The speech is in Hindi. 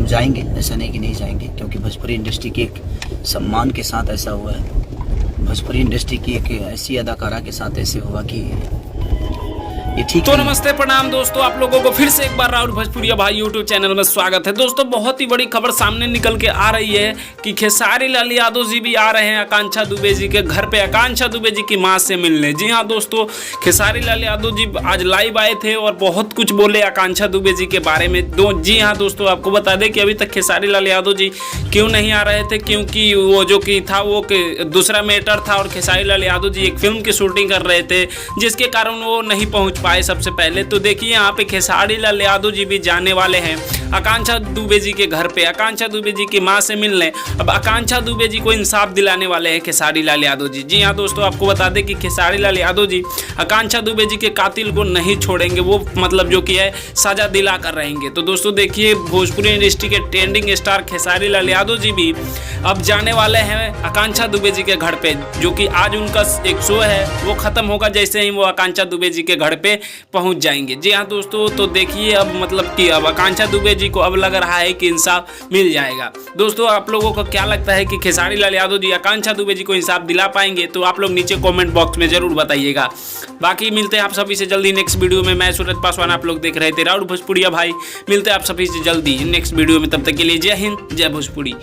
जाएंगे, ऐसा नहीं कि नहीं जाएंगे, क्योंकि भोजपुरी इंडस्ट्री की एक सम्मान के साथ ऐसा हुआ है। भोजपुरी इंडस्ट्री की एक ऐसी अदाकारा के साथ ऐसे हुआ कि ये ठीक तो नहीं। नमस्ते प्रणाम दोस्तों, आप लोगों को फिर से एक बार राहुल भोजपुरिया भाई यूट्यूब चैनल में स्वागत है। दोस्तों बहुत ही बड़ी खबर सामने निकल के आ रही है कि खेसारी लाल यादव जी भी आ रहे हैं आकांक्षा दुबे जी के घर पे आकांक्षा दुबे जी की मां से मिलने। जी हाँ दोस्तों, खेसारी लाल यादव जी आज लाइव आए थे और बहुत कुछ बोले आकांक्षा दुबे जी के बारे में। जी हाँ दोस्तों, आपको बता दें कि अभी तक खेसारी लाल यादव जी क्यों नहीं आ रहे थे, क्योंकि वो जो कि था वो दूसरा मैटर था और खेसारी लाल यादव जी एक फिल्म की शूटिंग कर रहे थे, जिसके कारण वो नहीं पहुंच पाए सबसे पहले। तो देखिए यहाँ पे खेसारी लाल यादव जी भी जाने वाले हैं आकांक्षा दुबे जी के घर पे आकांक्षा दुबे जी की मां से मिलने। अब आकांक्षा दुबे जी को इंसाफ दिलाने वाले हैं खेसारी लाल यादव जी। जी हाँ दोस्तों, आपको बता दें कि खेसारी लाल यादव जी आकांक्षा दुबे जी के कातिल को नहीं छोड़ेंगे, वो मतलब जो कि है सजा दिला कर रहेंगे। तो दोस्तों देखिए, भोजपुरी इंडस्ट्री के ट्रेंडिंग स्टार खेसारी लाल यादव जी भी अब जाने वाले हैं आकांक्षा दुबे जी के घर पे, जो कि आज उनका एक शो है वो खत्म होगा जैसे ही वो आकांक्षा दुबे जी के घर पे पहुंच जाएंगे। जी हाँ दोस्तों, तो देखिए अब मतलब कि अब आकांक्षा दुबे जी को अब लग रहा है कि इंसाफ मिल जाएगा। दोस्तों आप लोगों को क्या लगता है कि खेसारी लाल यादव जी आकांक्षा दुबे जी को इंसाफ दिला पाएंगे? तो आप लोग नीचे कमेंट बॉक्स में जरूर बताइएगा। बाकी मिलते हैं आप सभी से जल्दी नेक्स्ट वीडियो में। मैं सूरज पासवान, आप लोग देख रहे थे राहुल भोजपुरिया भाई। मिलते हैं आप सभी से जल्दी नेक्स्ट वीडियो में, तब तक के लिए जय हिंद, जय भोजपुरी।